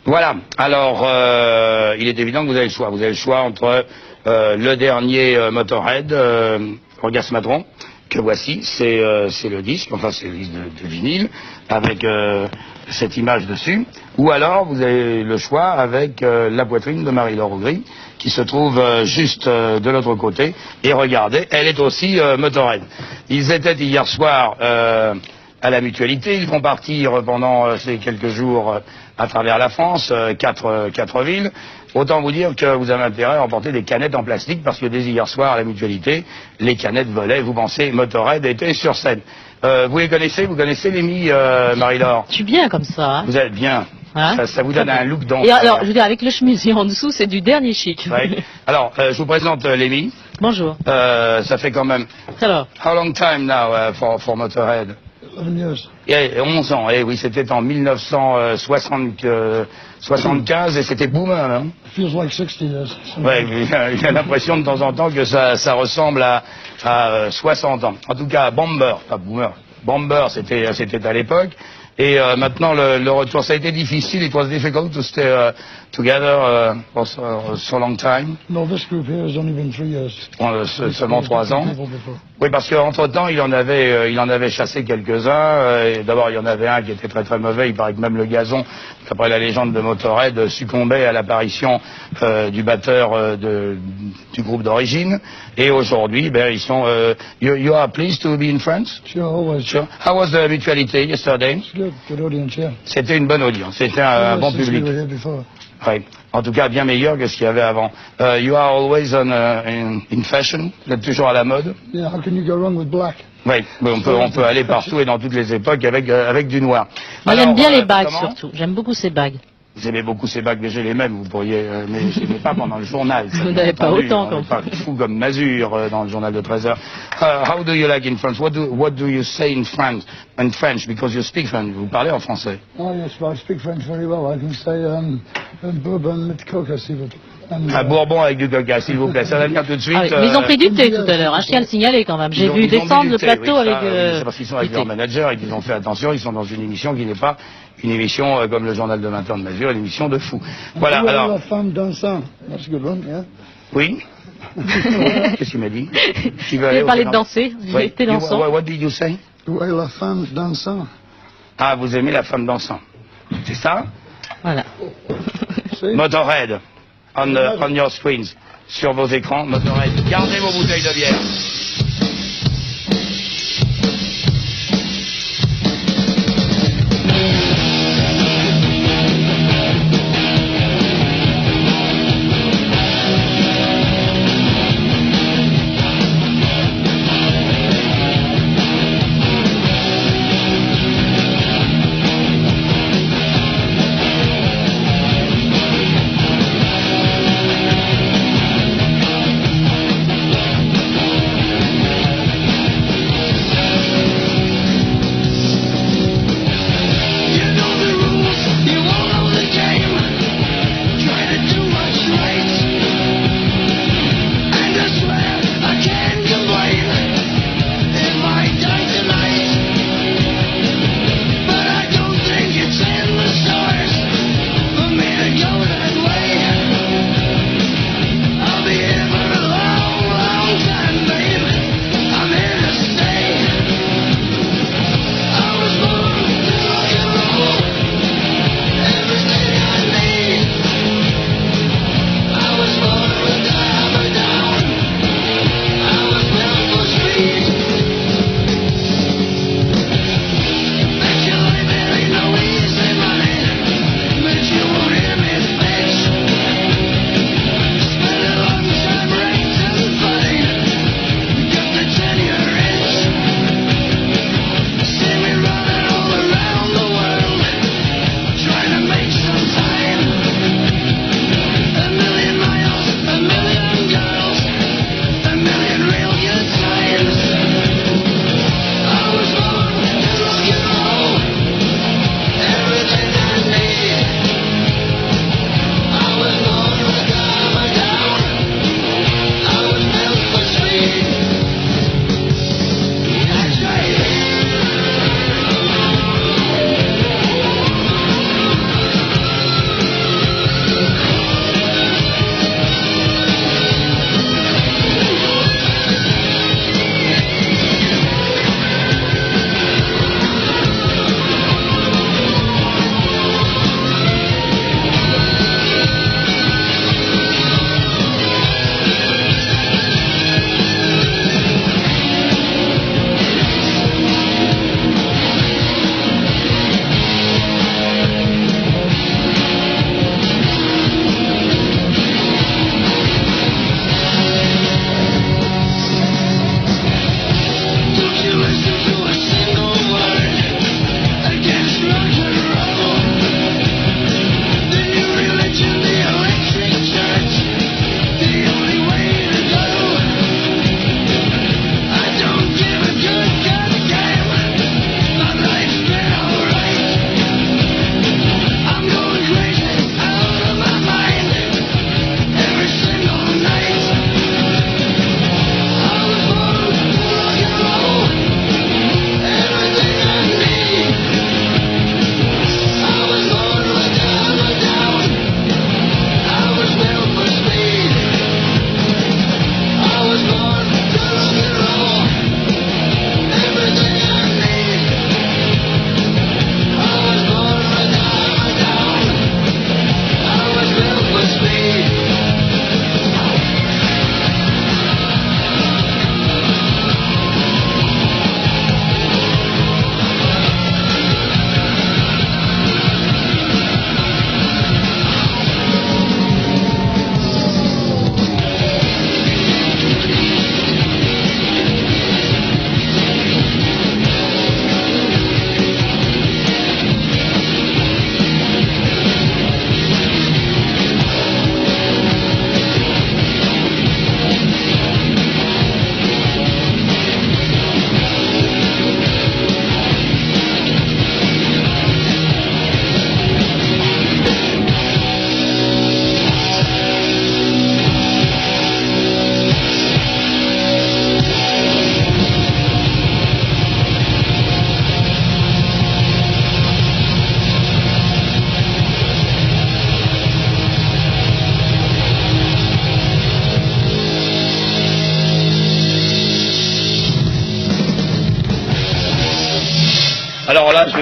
Voilà. Alors, il est évident que vous avez le choix. Vous avez le choix entre le dernier Motorhead, Orgasmatron, que voici, c'est le disque, enfin c'est le disque de vinyle, avec cette image dessus, ou alors vous avez le choix avec la poitrine de Marie-Laure Augry, qui se trouve juste de l'autre côté, et regardez, elle est aussi Motorhead. Ils étaient hier soir à la Mutualité, ils vont partir pendant ces quelques jours à travers la France, quatre villes. Autant vous dire que vous avez intérêt à emporter des canettes en plastique, parce que dès hier soir à la Mutualité, les canettes volaient, vous pensez, Motorhead était sur scène. Vous les connaissez, vous connaissez Lémi, Marie-Laure? Je suis bien comme ça. Hein. Vous êtes bien. Hein, ça vous donne un look d'enfer. Et alors, je veux dire, avec le chemisier en dessous, c'est du dernier chic. Ouais. Alors, je vous présente Lémi. Bonjour. Ça fait quand même... Alors. How long time now for Motorhead? 11 years. Yeah, 11 ans, eh oui, c'était en 1975 et c'était Boomer, hein. Feels like 60 years. Ouais, j'ai l'impression de temps en temps que ça ressemble à 60 ans. En tout cas, Bomber, pas Boomer. Bomber, c'était à l'époque. Et maintenant, le retour, ça a été difficile. It was difficult to stay together for so long time. No, this group here has only been 3 years. Seulement 3 ans. Oui, parce qu'entre-temps, il en avait chassé quelques-uns. D'abord, il y en avait un qui était très très mauvais. Il paraît que même le gazon, d'après la légende de Motorhead, succombait à l'apparition du batteur du groupe d'origine. Et aujourd'hui, ben, ils sont... you are pleased to be in France? Sure, always. Sure. How was the Mutualité yesterday? It's good. Good audience, yeah. C'était une bonne audience. C'était un bon public. Oui. En tout cas, bien meilleur que ce qu'il y avait avant. You are always in fashion. Vous êtes toujours à la mode. Yeah, how can you go wrong with black? Oui, on peut aller partout et dans toutes les époques avec du noir. Moi, j'aime bien les bagues surtout. J'aime beaucoup ces bagues. Vous aimez beaucoup ces bagues, mais j'ai les mêmes, vous pourriez... mais je n'aimais pas pendant le journal. Vous n'avez pas autant, quand même. Pas fou comme Mazur dans le journal de 13 heures. How do you like in France? What do you say in France? In French, because you speak French. Vous parlez en français. Oh, yes, well, I speak French very well. I can say bourbon with coca, s'il vous plaît. Un bourbon avec du coca, s'il vous plaît. Ça va venir tout de suite. Ah oui, mais ils ont pris du thé tout à l'heure, hein, je tiens à le signaler quand même. J'ai vu descendre le plateau avec c'est parce qu'ils sont avec leur manager et qu'ils ont fait attention, ils sont dans une émission qui n'est pas une émission comme le journal de 20 ans de Mazur, une émission de fou. Voilà, alors... La femme dansant. That's a good one, yeah. Oui. Qu'est-ce qu'il m'a dit? Il veut parler de danser, j'ai été dansant. What did you say? Ouais, la femme dansant. Ah, vous aimez la femme dansant. C'est ça? Voilà. Motorhead. On your screens, sur vos écrans, Motorhead. Gardez vos bouteilles de bière.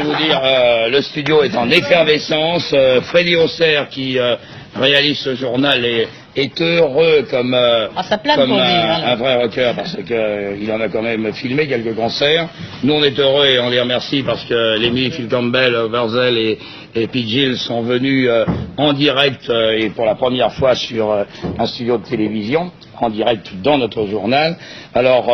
vous dire, le studio est en effervescence. Freddy Auxerre, qui réalise ce journal, est heureux comme, un vrai rocker, parce qu'il en a quand même filmé quelques concerts. Nous, on est heureux et on les remercie parce que Lemmy, Phil Campbell, Overzel et Pete Gill sont venus en direct et pour la première fois sur un studio de télévision, en direct dans notre journal. Alors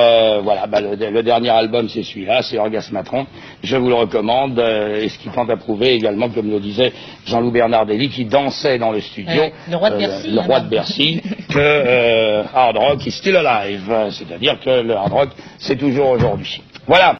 voilà, le dernier album c'est celui-là, c'est Orgasmatron. Je vous le recommande, et ce qui tente à prouver également, comme le disait Jean-Loup Bernardelli, qui dansait dans le studio, le roi de Bercy, le roi de Bercy, que hard rock is still alive, c'est-à-dire que le hard rock c'est toujours aujourd'hui. Voilà.